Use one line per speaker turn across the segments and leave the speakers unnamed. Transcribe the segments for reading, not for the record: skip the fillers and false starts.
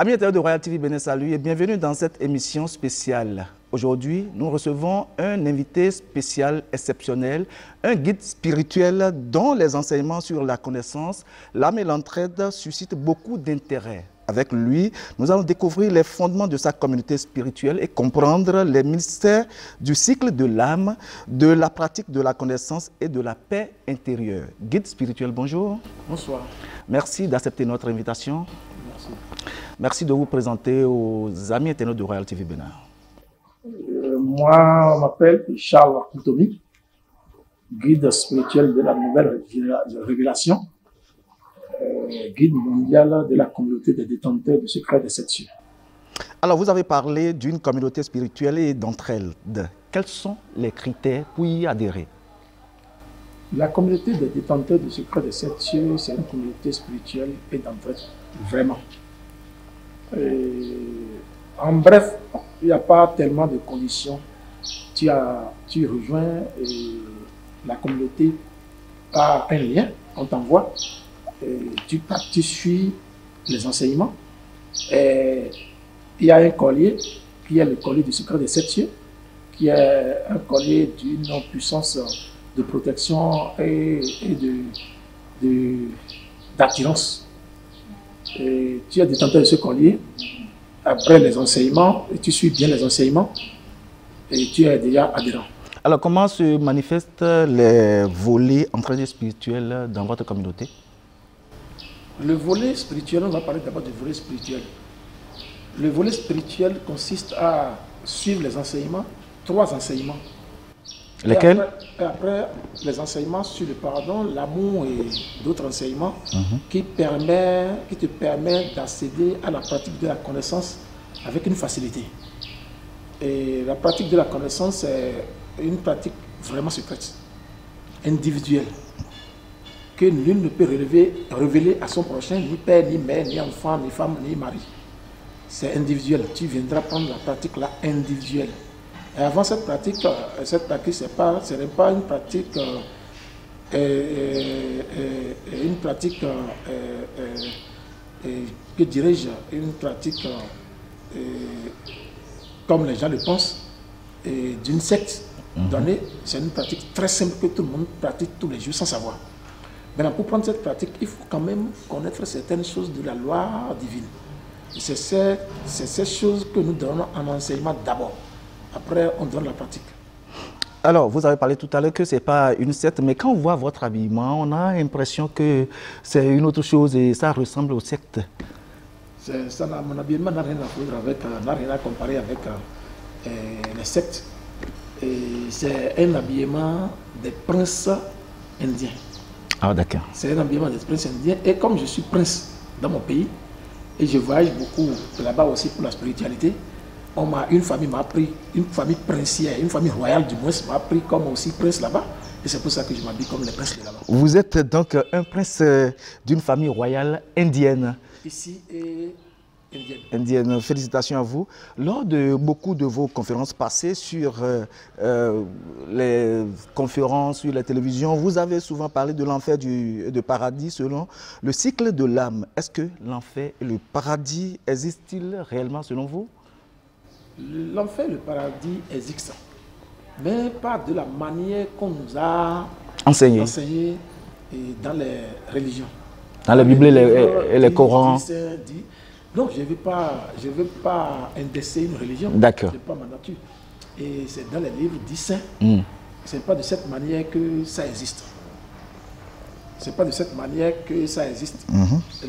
Amis internautes de Royal TV Bénin, salut et bienvenue dans cette émission spéciale. Aujourd'hui, nous recevons un invité spécial exceptionnel, un guide spirituel dont les enseignements sur la connaissance, l'âme et l'entraide suscitent beaucoup d'intérêt. Avec lui, nous allons découvrir les fondements de sa communauté spirituelle et comprendre les mystères du cycle de l'âme, de la pratique de la connaissance et de la paix intérieure. Guide spirituel, bonjour.
Bonsoir.
Merci d'accepter notre invitation.
Merci.
Merci de vous présenter aux amis internautes de Royal TV Bénin.
Moi, on m'appelle Charles Koutomi, guide spirituel de la nouvelle révélation, guide mondial de la communauté des détenteurs du secret des 7 cieux.
Alors, vous avez parlé d'une communauté spirituelle et d'entre elles. Quels sont les critères pour y adhérer?
La communauté des détenteurs du secret des 7 cieux, c'est une communauté spirituelle et d'entraide, vraiment. En bref, il n'y a pas tellement de conditions. Tu rejoins la communauté par un lien, on t'envoie, tu suis les enseignements. Et il y a un collier qui est le collier du secret des 7 cieux, qui est un collier d'une puissance de protection et d'attirance. Et tu es détenteur de ce collier après les enseignements, et tu suis bien les enseignements et tu es déjà adhérent.
Alors, comment se manifestent les volets entraînés spirituels dans votre communauté?
Le volet spirituel, on va parler d'abord du volet spirituel. Le volet spirituel consiste à suivre les enseignements, 3 enseignements.
Lesquels?
Après les enseignements sur le pardon, l'amour et d'autres enseignements qui te permettent d'accéder à la pratique de la connaissance avec une facilité. Et la pratique de la connaissance est une pratique vraiment secrète, individuelle, que nul ne peut révéler à son prochain, ni père, ni mère, ni enfant, ni femme, ni mari. C'est individuel. Tu viendras prendre la pratique là individuelle. Et avant cette pratique ce n'est pas une pratique, que dirais-je, une pratique comme les gens le pensent, d'une secte donnée. C'est une pratique très simple que tout le monde pratique tous les jours sans savoir. Maintenant, pour prendre cette pratique, il faut quand même connaître certaines choses de la loi divine. C'est ces choses que nous donnons en enseignement d'abord. Après, on donne la pratique.
Alors, vous avez parlé tout à l'heure que ce n'est pas une secte, mais quand on voit votre habillement, on a l'impression que c'est une autre chose et ça ressemble aux sectes.
Mon habillement n'a rien à faire avec, n'a rien à comparer avec les sectes. C'est un habillement des princes indiens.
Ah, d'accord.
C'est un habillement des princes indiens. Et comme je suis prince dans mon pays, et je voyage beaucoup là-bas aussi pour la spiritualité, une famille m'a pris, une famille princière, une famille royale du moins m'a pris comme aussi prince là-bas. Et c'est pour ça que je m'habille comme les princes de là-bas.
Vous êtes donc un prince d'une famille royale indienne.
Ici et indienne.
Indienne. Félicitations à vous. Lors de beaucoup de vos conférences passées sur les conférences, sur la télévision, vous avez souvent parlé de l'enfer et du paradis selon le cycle de l'âme. Est-ce que l'enfer et le paradis existent-ils réellement selon vous?
L'enfer et le paradis existent, mais pas de la manière qu'on nous a enseigné dans les religions. Dans la Bible et les Corans. Donc je ne veux pas indexer une religion.
D'accord.
Ce n'est pas ma nature. Et c'est dans les livres dits saints. Ce n'est pas de cette manière que ça existe. Ce n'est pas de cette manière que ça existe,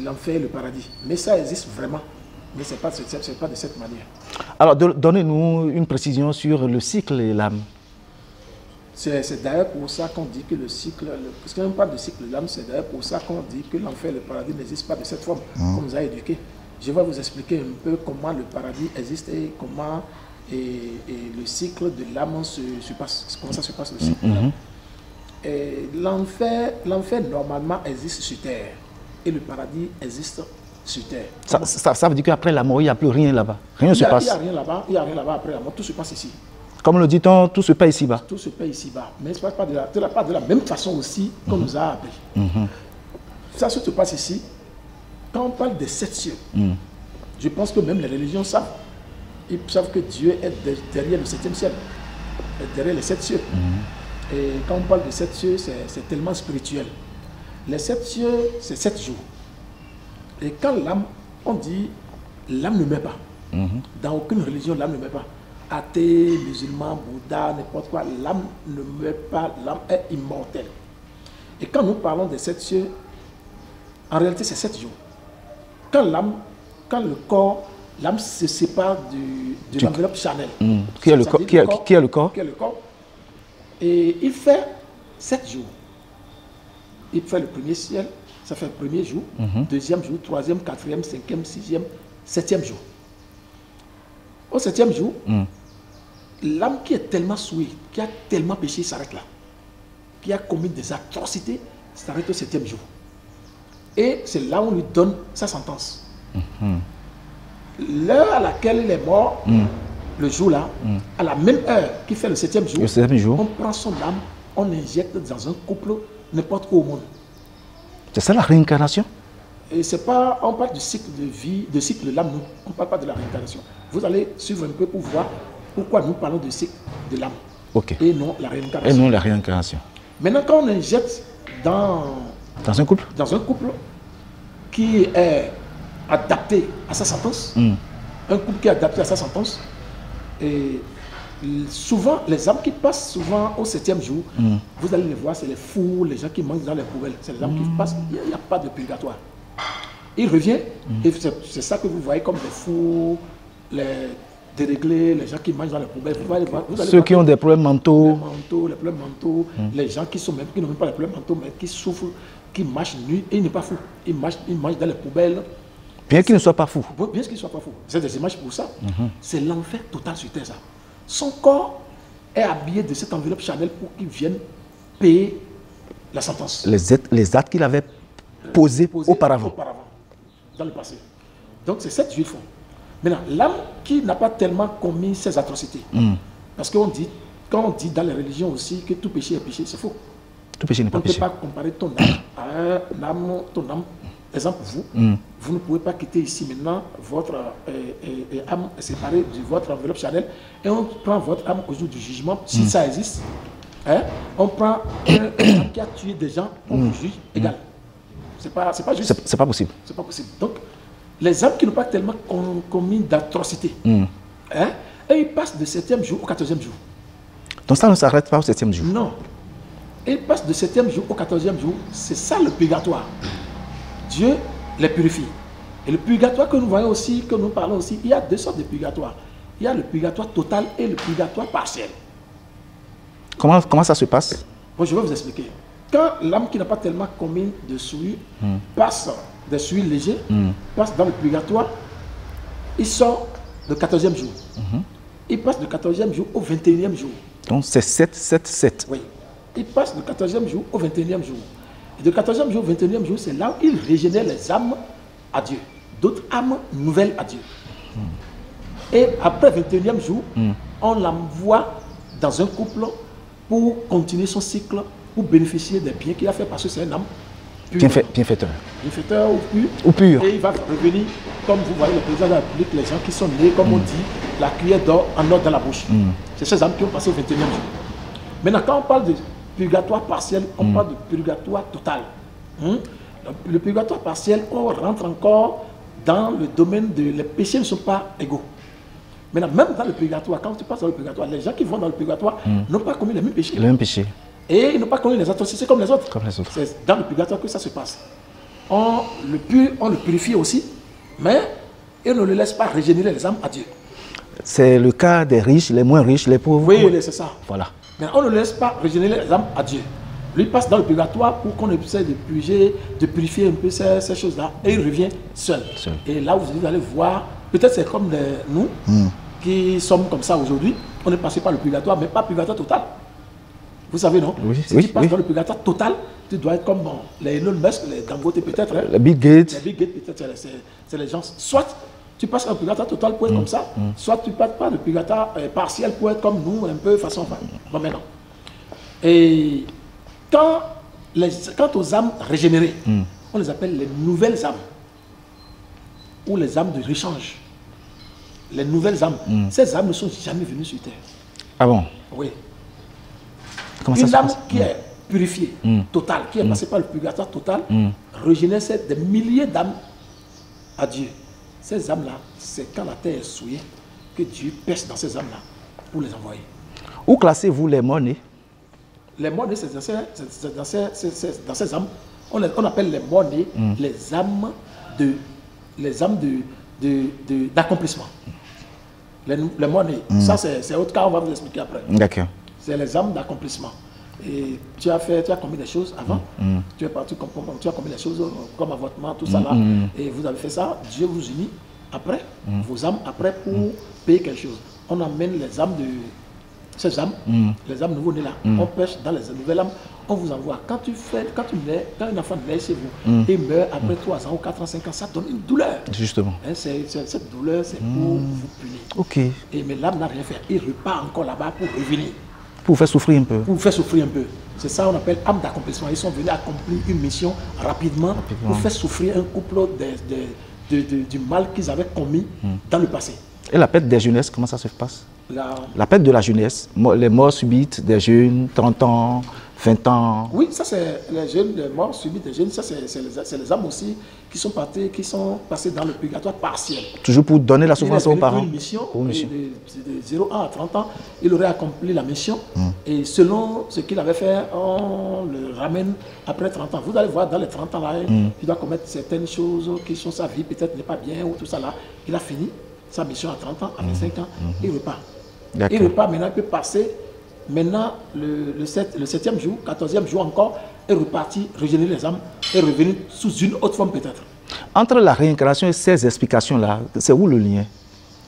l'enfer et le paradis. Mais ça existe vraiment. Mais ce n'est pas de cette manière.
Alors, donnez-nous une précision sur le cycle et l'âme.
C'est d'ailleurs pour ça qu'on dit que le cycle, parce qu'on parle de cycle de l'âme, c'est d'ailleurs pour ça qu'on dit que l'enfer et le paradis n'existent pas de cette forme, qu'on nous a éduqués. Je vais vous expliquer un peu comment le paradis existe et comment le cycle de l'âme se passe, comment ça se passe le cycle. L'enfer normalement existe sur terre et le paradis existe sur terre.
Ça veut dire qu'après la mort, il n'y a plus rien là-bas. Rien ne se passe.
Il n'y a rien là-bas après la mort, tout se passe ici.
Comme le dit-on, tout se passe ici-bas.
Tout se passe ici-bas. Mais ce n'est pas de la même façon aussi qu'on nous a appris. Ça se passe ici. Quand on parle des 7 cieux, Je pense que même les religions savent. Ils savent que Dieu est derrière le 7e ciel, derrière les 7 cieux. Et quand on parle de 7 cieux, c'est tellement spirituel. Les 7 cieux, c'est 7 jours. Et quand l'âme, on dit, l'âme ne meurt pas. Dans aucune religion, l'âme ne meurt pas. Athée, musulman, Bouddha, n'importe quoi, l'âme ne meurt pas, l'âme est immortelle. Et quand nous parlons des 7 cieux, en réalité, c'est 7 jours. Quand le corps, l'âme se sépare de l'enveloppe charnelle.
Qui est le corps? Qui est le corps?
Qui est le corps. Et il fait 7 jours. Il fait le premier ciel, ça fait le premier jour, deuxième jour, troisième, quatrième, cinquième, sixième, septième jour. Au 7e jour, l'âme qui est tellement souillée, qui a tellement péché, s'arrête là. Qui a commis des atrocités, s'arrête au 7e jour. Et c'est là où on lui donne sa sentence. L'heure à laquelle il est mort, le jour-là, à la même heure qu'il fait le 7e jour, on prend son âme, on injecte dans un couple n'importe où au monde.
C'est ça la réincarnation?
Et c'est pas, on parle du cycle de vie, de cycle de l'âme, on ne parle pas de la réincarnation. Vous allez suivre un peu pour voir pourquoi nous parlons du cycle de l'âme.
Et
non la réincarnation.
Et non la réincarnation.
Maintenant, quand on injecte dans
un couple
qui est adapté à sa sentence, un couple qui est adapté à sa sentence, et souvent, les âmes qui passent souvent au 7e jour, vous allez les voir, c'est les fous, les gens qui mangent dans les poubelles. C'est les âmes qui passent, il n'y a pas de purgatoire. Ils reviennent, et c'est ça que vous voyez comme des fous, les déréglés, les gens qui mangent dans les poubelles. Vous allez voir,
ceux qui ont des problèmes mentaux.
Les problèmes mentaux, les gens qui n'ont même pas les problèmes mentaux, mais qui souffrent, qui marchent nus, et ils ne sont pas fous. Ils mangent dans les poubelles.
Bien qu'ils ne soient pas fous.
Bien qu'ils ne soient pas fous. C'est des images pour ça. C'est l'enfer total sur terre, ça. Son corps est habillé de cette enveloppe charnelle pour qu'il vienne payer la sentence.
Les actes qu'il avait posés auparavant.
Dans le passé. Donc c'est 7 juifs. Maintenant, l'âme qui n'a pas tellement commis ces atrocités, parce qu'on dit, quand on dit dans les religions aussi que tout péché est péché, c'est faux.
Tout péché n'est pas péché.
On ne peut pas comparer ton âme à un âme, ton âme. Exemple, vous ne pouvez pas quitter ici maintenant, votre âme est séparée de votre enveloppe charnelle, et on prend votre âme au jour du jugement, si ça existe. On prend un âme qui a tué des gens, on vous juge égal. C'est pas juste.
C'est pas possible.
C'est pas possible. Donc, les âmes qui n'ont pas tellement commis d'atrocités, et ils passent de 7e jour au 14e jour.
Donc ça ne s'arrête pas au 7e jour?
Non. Ils passent de 7e jour au 14e jour, c'est ça le purgatoire. Dieu les purifie. Et le purgatoire que nous voyons aussi, que nous parlons aussi, il y a deux sortes de purgatoire. Il y a le purgatoire total et le purgatoire partiel.
Comment ça se passe?
Bon, je vais vous expliquer. Quand l'âme qui n'a pas tellement commis de souillure passe des souillures légers, passe dans le purgatoire, il sort le 14e jour. Il passe du 14e jour au 21e jour.
Donc c'est 7, 7, 7.
Oui. Il passe du 14e jour au 21e jour. Et du 14e jour au 21e jour, c'est là où il régénère les âmes à Dieu. D'autres âmes nouvelles à Dieu. Et après le 21e jour, on l'envoie dans un couple pour continuer son cycle, pour bénéficier des biens qu'il a fait, parce que c'est un âme pur.
Bienfaiteur.
Bienfaiteur
ou pur.
Et il va revenir, comme vous voyez le président de la République, les gens qui sont nés, comme on dit, la cuillère d'or en or dans la bouche. C'est ces âmes qui ont passé au 21e jour. Maintenant, quand on parle de purgatoire partiel, on parle de purgatoire total. Le purgatoire partiel, on rentre encore dans le domaine de... Les péchés ne sont pas égaux. Maintenant, même dans le purgatoire, quand tu passes dans le purgatoire, les gens qui vont dans le purgatoire n'ont pas commis les mêmes péchés.
Les mêmes péchés.
Et ils n'ont pas commis les atrocités comme les autres. C'est dans le purgatoire que ça se passe. On le purifie aussi, mais on ne le laisse pas régénérer les âmes à Dieu.
C'est le cas des riches, les moins riches, les pauvres.
Oui, c'est ça.
Voilà.
Mais on ne laisse pas régénérer les âmes à Dieu. Lui passe dans le purgatoire pour qu'on essaie de purger, de purifier un peu ces choses-là. Et il revient seul. Et là, vous allez voir, peut-être c'est comme nous, qui sommes comme ça aujourd'hui. On est passé par le purgatoire, mais pas purgatoire total. Vous savez, non? Si tu passes dans le purgatoire total, tu dois être comme les Elon Musk, les Dangote peut-être.
Les Bill Gates.
Les Bill Gates, peut-être, c'est les gens. Soit tu passes un purgatoire total pour être comme ça, soit tu passes pas le purgatoire partiel pour être comme nous, un peu façon. Bon, maintenant. Et quant aux âmes régénérées, on les appelle les nouvelles âmes. ou les âmes de rechange, les nouvelles âmes, ces âmes ne sont jamais venues sur terre.
Ah bon?
Oui.
Comment ça
Une
se
âme
passe?
qui est purifiée, totale, qui est passée par le purgatoire total, régénère des milliers d'âmes à Dieu. Ces âmes-là, c'est quand la terre est souillée que Dieu pèse dans ces âmes-là pour les envoyer.
Où classez-vous les morts-nés?
Les morts-nés, c'est dans ces âmes, on appelle les morts-nés les âmes d'accomplissement. Les morts-nés, ça c'est autre cas, on va vous expliquer après.
D'accord.
C'est les âmes d'accomplissement. Et tu as commis des choses avant, tu es parti tu as commis des choses comme avortement, tout ça là, et vous avez fait ça, Dieu vous unit après, vos âmes après pour payer quelque chose. On amène les âmes de ces âmes, les âmes nouveau-nées là, on pêche dans les nouvelles âmes, on vous envoie. Quand un enfant naît chez vous et meurt après 3 ans ou 4 ans, 5 ans, ça donne une douleur.
Justement.
Cette douleur, c'est pour vous punir.
Ok.
Mais l'âme n'a rien fait. Il repart encore là-bas pour revenir.
Pour vous faire souffrir un peu.
Pour vous faire souffrir un peu. C'est ça qu'on appelle âme d'accomplissement. Ils sont venus accomplir une mission rapidement. Pour faire souffrir un couple du mal qu'ils avaient commis dans le passé.
Et la perte des jeunesses, comment ça se passe?
La
perte de la jeunesse, les morts subites des jeunes, 30 ans, 20 ans.
Oui, ça c'est les jeunes, les morts subites des jeunes, ça c'est les âmes aussi qui sont passées dans le purgatoire partiel.
Toujours pour donner la souffrance aux parents.
Pour une mission, de 0 ans à 30 ans, il aurait accompli la mission et selon ce qu'il avait fait, on le ramène après 30 ans. Vous allez voir dans les 30 ans là, il doit commettre certaines choses qui sont sa vie, peut-être n'est pas bien ou tout ça là. Il a fini sa mission à 30 ans, à 25 ans, il repart. Il repart, maintenant il peut passer. Maintenant, le 7e jour, 14e jour encore, est reparti, régénérer les âmes, est revenu sous une autre forme peut-être.
Entre la réincarnation et ces explications-là, c'est où le lien?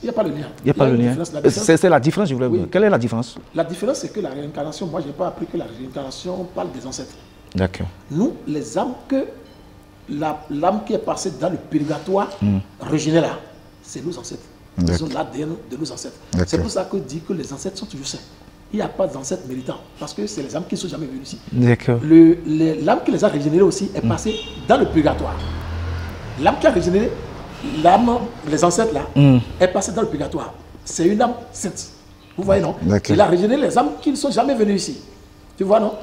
Il n'y a pas le lien.
Il n'y a pas le lien. C'est la différence, je voulais dire. Quelle est la différence?
La différence, c'est que la réincarnation, moi, je n'ai pas appris que la réincarnation parle des ancêtres.
D'accord.
Nous, les âmes que l'âme qui est passée dans le purgatoire régénère là, c'est nos ancêtres. Ils ont l'ADN de nos ancêtres. C'est pour ça que je dis que les ancêtres sont toujours sains. Il n'y a pas d'ancêtres méritants, parce que c'est les âmes qui ne sont jamais venues ici.
D'accord.
L'âme qui les a régénérés aussi est passée dans le purgatoire. L'âme qui a régénéré, les ancêtres là, est passée dans le purgatoire. C'est une âme sainte. Vous voyez, non? Il a régénéré les âmes qui ne sont jamais venues ici. Tu vois, non?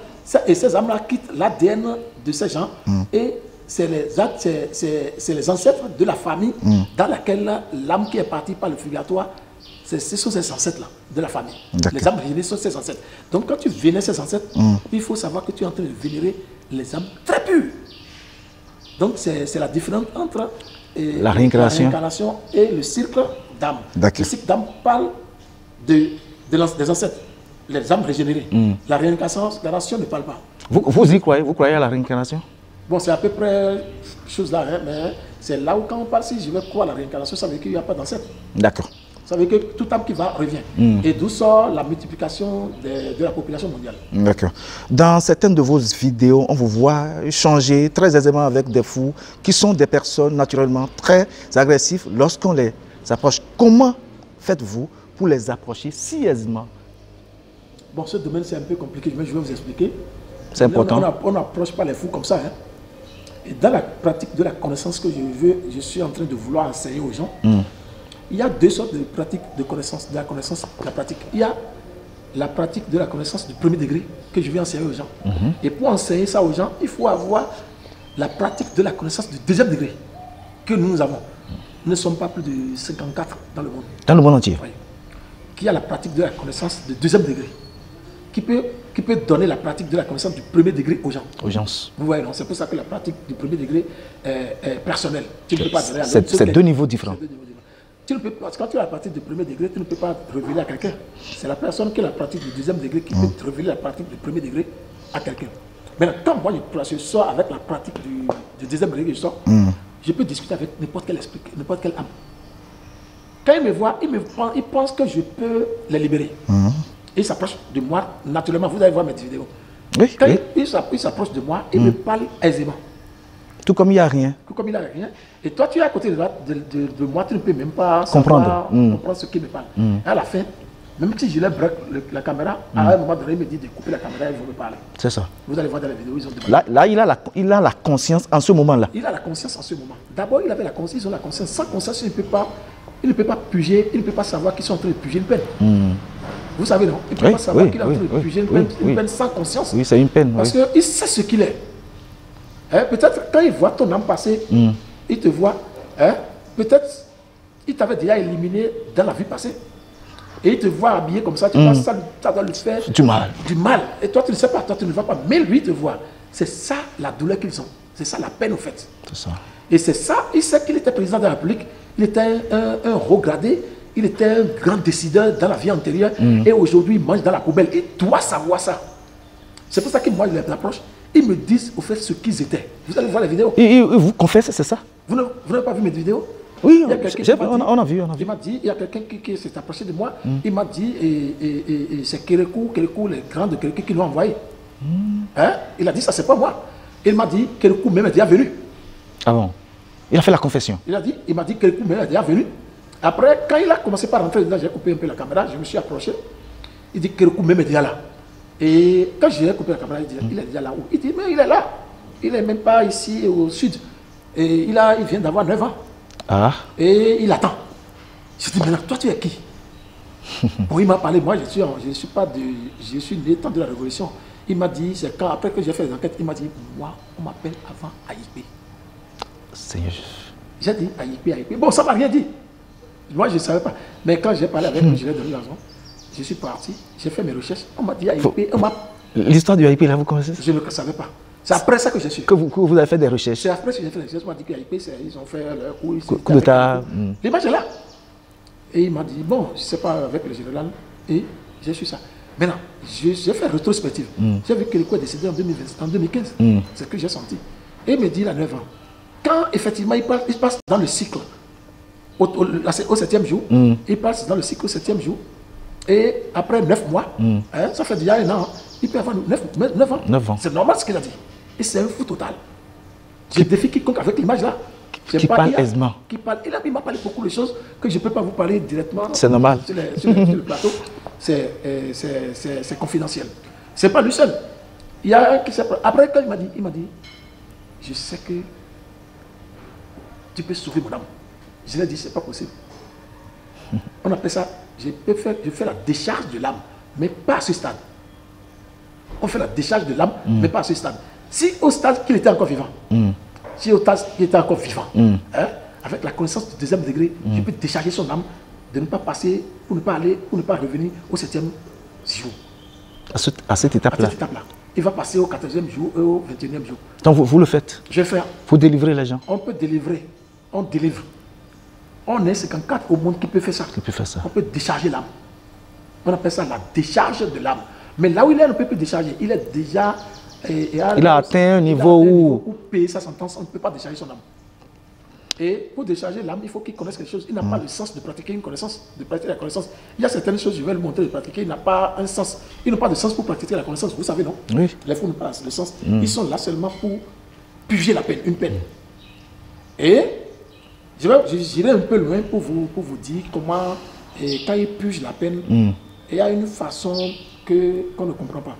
Et ces âmes-là quittent l'ADN de ces gens et c'est les ancêtres de la famille dans laquelle l'âme qui est partie par le purgatoire, ce sont ces ancêtres-là de la famille. Les âmes régénérées sont ces ancêtres. Donc quand tu vénères ces ancêtres, il faut savoir que tu es en train de vénérer les âmes très pures. Donc c'est la différence entre la réincarnation et le cycle d'âme. Le cycle d'âme parle des ancêtres, les âmes régénérées. La réincarnation ne parle pas.
Vous y croyez? Vous croyez à la réincarnation?
Bon, c'est à peu près chose là, hein, mais c'est là où quand on parle, si je veux croire à la réincarnation, ça veut dire qu'il n'y a pas d'ancêtre. D'accord. Ça veut dire que tout âme qui va revient. Et d'où sort la multiplication de la population mondiale. D'accord.
Dans certaines de vos vidéos, on vous voit échanger très aisément avec des fous qui sont des personnes naturellement très agressives lorsqu'on les approche. Comment faites-vous pour les approcher si aisément?
Bon, ce domaine c'est un peu compliqué, mais je vais vous expliquer.
C'est important.
On n'approche pas les fous comme ça. Hein. Et dans la pratique de la connaissance que je suis en train de vouloir enseigner aux gens, il y a deux sortes de pratiques de connaissance, de la pratique. Il y a la pratique de la connaissance du premier degré que je vais enseigner aux gens. Et pour enseigner ça aux gens, il faut avoir la pratique de la connaissance du deuxième degré que nous avons. Nous ne sommes pas plus de 54 dans le monde.
Dans le monde entier.
Oui. Qui a la pratique de la connaissance du deuxième degré. Qui peut donner la pratique de la connaissance du premier degré aux gens. Aux gens. Vous voyez, c'est pour ça que la pratique du premier degré est personnelle. Tu ne peux pas donner à l'autre.
C'est deux niveaux différents.
Tu ne peux pas, parce que quand tu as la pratique du premier degré, tu ne peux pas révéler à quelqu'un. C'est la personne qui a la pratique du deuxième degré qui peut te révéler la pratique du premier degré à quelqu'un. Maintenant, quand moi je sors avec la pratique du deuxième degré que je sors, je peux discuter avec n'importe quelle âme. Quand il me voit, il pense que je peux les libérer. Et il s'approche de moi naturellement. Vous allez voir mes vidéos. Oui, quand il s'approche de moi, il me parle aisément.
Tout comme il n'y a rien.
Tout comme il n'y a rien. Et toi, tu es à côté de moi, tu ne peux même pas
comprendre
ce qu'il me parle. À la fin, Même si je leur break la caméra, à un moment donné, il me dit de couper la caméra et vous me parler.
C'est ça.
Vous allez voir dans la vidéo, ils ont demandé.
Là, il a la conscience en ce moment-là.
Il a la conscience en ce moment. D'abord, il avait la conscience, ils ont la conscience. Sans conscience, il ne peut pas puger, il ne peut pas savoir qu'ils sont en train de puger une peine. Vous savez, non? Il ne peut pas savoir qu'il est en train de puger une peine sans conscience.
Oui, c'est une peine.
Parce qu'il sait ce qu'il est. Hein? Peut-être quand il voit ton âme passer, il te voit, hein? Peut-être il t'avait déjà éliminé dans la vie passée. Et il te voit habillé comme ça, tu vois, ça doit lui faire
du mal.
Du mal. Et toi, tu ne sais pas, toi, tu ne vois pas. Mais lui, il te voit. C'est ça la douleur qu'ils ont. C'est ça la peine, au fait.
C'est ça.
Et c'est ça, il sait qu'il était président de la République, il était un haut gradé, il était un grand décideur dans la vie antérieure, et aujourd'hui, il mange dans la poubelle. Il doit savoir ça. C'est pour ça que moi, je les approche. Ils me disent, au fait, ce qu'ils étaient. Vous allez voir les vidéos.
Et vous confessez, c'est ça?
Vous n'avez pas vu mes vidéos?
Oui, on a vu.
Il m'a dit, il y a quelqu'un qui s'est approché de moi, il m'a dit, et c'est Kérékou, les grands de Kérékou qui l'ont envoyé. Hein? Il a dit, ça c'est pas moi. Il m'a dit, Kérékou même est déjà venu.
Ah bon? Il a fait la confession.
Il m'a dit, Kérékou même est déjà venu. Après, quand il a commencé par rentrer dedans, j'ai coupé un peu la caméra, je me suis approché. Il dit, Kérékou même est déjà là. Et quand j'ai coupé la caméra, il dit, il est déjà là où? Il dit, mais il est là. Il n'est même pas ici au sud. Et il vient d'avoir 9 ans.
Ah.
Et il attend. Je dis, maintenant, toi, tu es qui? Bon, il m'a parlé, moi, je suis né temps de la Révolution. Il m'a dit, c'est quand, après que j'ai fait les enquêtes, il m'a dit, moi, on m'appelle avant Aïpé.
Seigneur.
J'ai dit, Aïpé. Bon, ça ne m'a rien dit. Moi, je ne savais pas. Mais quand j'ai parlé avec lui, je lui ai donné l'argent. Je suis parti, j'ai fait mes recherches. On m'a dit, Aïpé,
l'histoire du Aïpé, là, vous connaissez?
Je ne le savais pas. C'est après ça que j'ai su.
Que vous avez fait des recherches?
C'est après que j'ai fait des recherches. On m'a dit qu'Aïpé, ils ont fait leur coup
d'État.
L'image est là. Et il m'a dit, bon, je ne sais pas, avec le général. Et j'ai su ça. Maintenant, j'ai fait rétrospective. J'ai vu que le coup est décédé en 2015. C'est ce que j'ai senti. Et il me dit, il a 9 ans. Quand effectivement il passe dans le cycle, au 7e jour, il passe dans le cycle au 7e jour. Et après 9 mois, ça fait déjà 1 an. Il peut avoir 9 ans.
9 ans.
C'est normal ce qu'il a dit. Et c'est un fou total. Je défie quiconque avec l'image là.
Qui parle aisément.
Il m'a parlé beaucoup de choses que je ne peux pas vous parler directement.
C'est normal.
Sur le plateau. C'est confidentiel. Ce n'est pas lui seul. Il y a un qui s'appelle. Après, quand il m'a dit, je sais que tu peux sauver mon âme. Je lui ai dit, ce n'est pas possible. On appelle ça, je fais la décharge de l'âme, mais pas à ce stade. On fait la décharge de l'âme, mais pas à ce stade. Si au stade qu'il était encore vivant, avec la connaissance du 2e degré, je peux décharger son âme de ne pas passer, pour ne pas revenir au 7e jour.
À cette étape-là.
Il va passer au 14e jour et au 21e jour.
Donc vous le faites?
Je vais faire.
Vous délivrez les gens?
On peut délivrer. On délivre. On est 54 au monde qui peut faire ça. On peut décharger l'âme. On appelle ça la décharge de l'âme. Mais là où il est, on ne peut plus décharger. Il est déjà... il
a atteint un niveau où...
Pour payer sa sentence, on ne peut pas décharger son âme. Et pour décharger l'âme, il faut qu'il connaisse quelque chose. Il n'a pas le sens de pratiquer une connaissance, de pratiquer la connaissance. Il y a certaines choses, je vais le montrer, de pratiquer. Il n'a pas un sens. Ils n'ont pas de sens pour pratiquer la connaissance. Vous savez, non?
Oui.
Les fous n'ont pas le sens. Ils sont là seulement pour puger la peine, une peine. Et j'irai un peu loin pour vous dire comment, quand ils pugent la peine, il y a une façon qu'on ne comprend pas.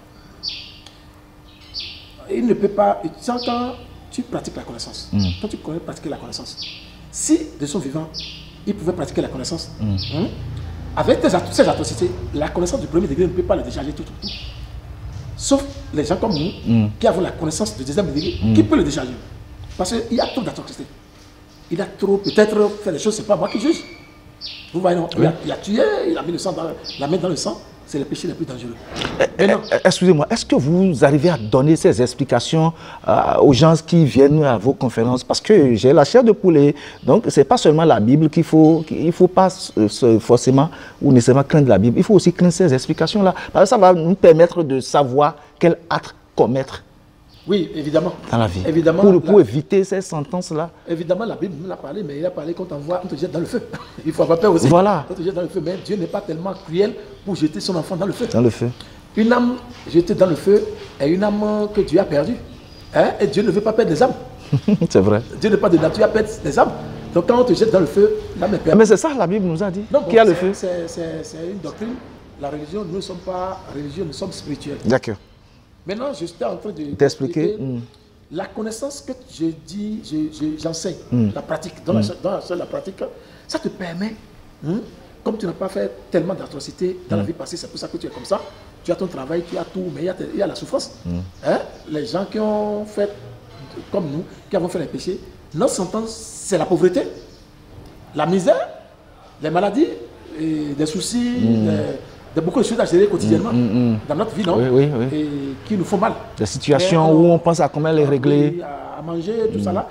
Il ne peut pas... Quand tu pratiques la connaissance, quand tu connais pratiquer la connaissance, si de son vivant, il pouvait pratiquer la connaissance, avec ces atrocités, la connaissance du 1er degré ne peut pas le décharger tout. Sauf les gens comme nous, qui avons la connaissance du 2e degré, qui peut le décharger. Parce qu'il y a trop d'atrocités. Il a trop, peut-être, fait des choses, c'est pas moi qui juge. Vous voyez, non, il a tué, il a mis la main dans le sang. C'est le péché le plus dangereux.
Excusez-moi, est-ce que vous arrivez à donner ces explications aux gens qui viennent à vos conférences? Parce que j'ai la chair de poulet. Donc, ce n'est pas seulement la Bible qu'il faut pas forcément ou nécessairement craindre la Bible. Il faut aussi craindre ces explications-là. Parce que ça va nous permettre de savoir quel acte commettre.
Oui, évidemment.
Dans la vie.
Évidemment,
pour éviter ces sentences-là.
Évidemment, la Bible nous l'a parlé, mais il a parlé quand on te jette dans le feu. Il faut avoir peur aussi.
Voilà.
On te jette dans le feu, mais Dieu n'est pas tellement cruel pour jeter son enfant dans le feu.
Dans le feu.
Une âme jetée dans le feu est une âme que Dieu a perdue. Hein? Et Dieu ne veut pas perdre des âmes.
C'est vrai.
Dieu n'est pas de nature à perdre des âmes. Donc quand on te jette dans le feu, l'âme est perdue.
Mais c'est ça la Bible nous a dit.
Non, bon,
qui a le feu.
C'est une doctrine la religion, nous ne sommes pas religieux, nous sommes spirituels.
D'accord.
Maintenant, je suis en train de
T'expliquer.
la connaissance que je dis, j'enseigne, la pratique, dans la pratique, ça te permet, comme tu n'as pas fait tellement d'atrocités dans la vie passée, c'est pour ça que tu es comme ça, tu as ton travail, tu as tout, mais il y a la souffrance. Hein? Les gens qui ont fait, comme nous, qui avons fait les péchés, notre sentence, c'est la pauvreté, la misère, les maladies, et des soucis, beaucoup de choses à gérer quotidiennement dans notre vie, non?
Oui.
Et qui nous font mal.
Des situations où on pense à comment les régler.
À manger, tout ça là.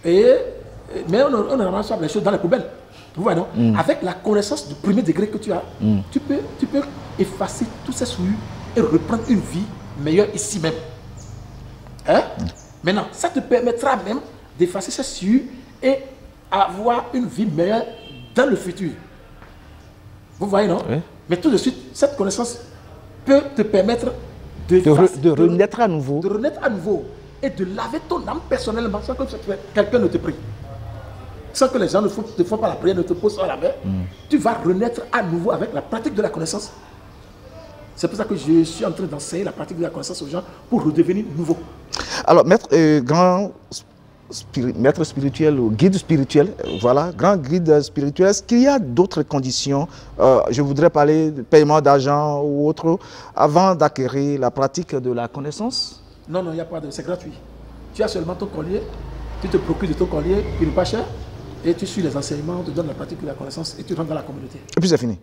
Mais on ne ramasse pas les choses dans les poubelles. Vous voyez, non? Avec la connaissance du premier degré que tu as, tu peux effacer tous ces souillures et reprendre une vie meilleure ici même. Hein? Maintenant, ça te permettra même d'effacer ces souillures et avoir une vie meilleure dans le futur. Vous voyez, non? Oui. Mais tout de suite, cette connaissance peut te permettre de
renaître à nouveau.
De renaître à nouveau et de laver ton âme personnellement sans que quelqu'un ne te prie. Sans que les gens ne te font pas la prière, ne te posent pas la main. Tu vas renaître à nouveau avec la pratique de la connaissance. C'est pour ça que je suis en train d'enseigner la pratique de la connaissance aux gens pour redevenir nouveau.
Alors, maître spirituel ou guide spirituel, voilà, grand guide spirituel, est-ce qu'il y a d'autres conditions, je voudrais parler de paiement d'argent ou autre, avant d'acquérir la pratique de la connaissance?
Non, il n'y a pas de, c'est gratuit. Tu as seulement ton collier, tu te procures de ton collier, il n'est pas cher, et tu suis les enseignements, on te donne la pratique de la connaissance et tu rentres dans la communauté.
Et puis c'est fini.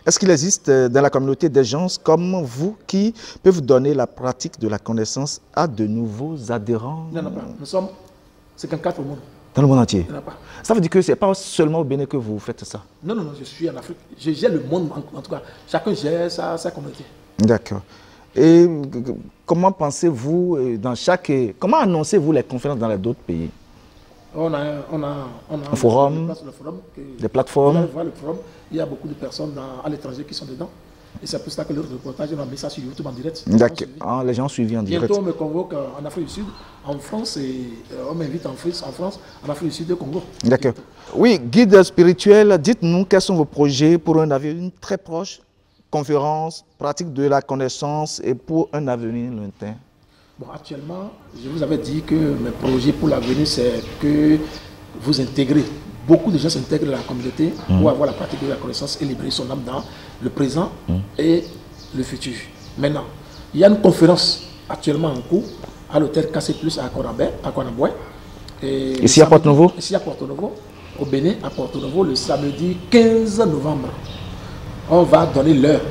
Est-ce qu'il existe dans la communauté des gens comme vous qui peuvent donner la pratique de la connaissance à de nouveaux adhérents?
Il n'y en a pas. Nous sommes 54 au monde.
Dans le monde entier?
Il n'y en a pas.
Ça veut dire que ce n'est pas seulement au Bénin que vous faites ça?
Non, je suis en Afrique. Je gère le monde en tout cas. Chacun gère sa communauté.
D'accord. Et comment pensez-vous comment annoncez-vous les conférences dans les d'autres pays?
On a
un forum, des plateformes.
Vous voyez le forum, il y a beaucoup de personnes à l'étranger qui sont dedans. Et c'est pour ça que le reportage, on a mis ça sur YouTube en direct.
D'accord. Les gens suivis en direct.
Bientôt, on me convoque en Afrique du Sud, en France, et on m'invite en France, en Afrique du Sud et au Congo.
D'accord. Oui, guide spirituel, dites-nous quels sont vos projets pour un avenir très proche, conférence, pratique de la connaissance et pour un avenir lointain.
Bon, actuellement, je vous avais dit que mes projets pour l'avenir, c'est que vous intégrez. Beaucoup de gens s'intègrent dans la communauté pour avoir la pratique de la connaissance et libérer son âme dans le présent et le futur. Maintenant, il y a une conférence actuellement en cours à l'hôtel KC+, à Konamboué.
Ici à Porto-Novo?
Ici à Porto-Novo, au Bénin, à Porto-Novo, le samedi 15 novembre. On va donner l'heure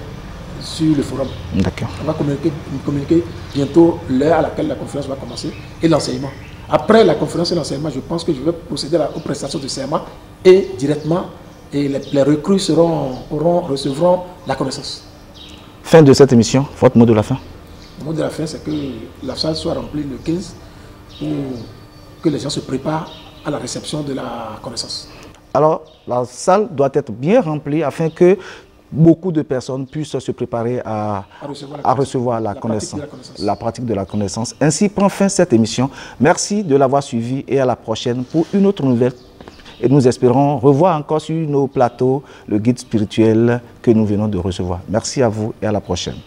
sur le forum.
D'accord.
On va communiquer bientôt l'heure à laquelle la conférence va commencer et l'enseignement. Après la conférence et l'enseignement, je pense que je vais procéder aux prestations de serment et directement, et les recrues recevront la connaissance.
Fin de cette émission, votre mot de la fin?
Le mot de la fin, c'est que la salle soit remplie le 15 pour que les gens se préparent à la réception de la connaissance. Alors,
la salle doit être bien remplie afin que beaucoup de personnes puissent se préparer à recevoir la connaissance, la pratique de la connaissance. Ainsi prend fin cette émission. Merci de l'avoir suivi et à la prochaine pour une autre nouvelle. Et nous espérons revoir encore sur nos plateaux le guide spirituel que nous venons de recevoir. Merci à vous et à la prochaine.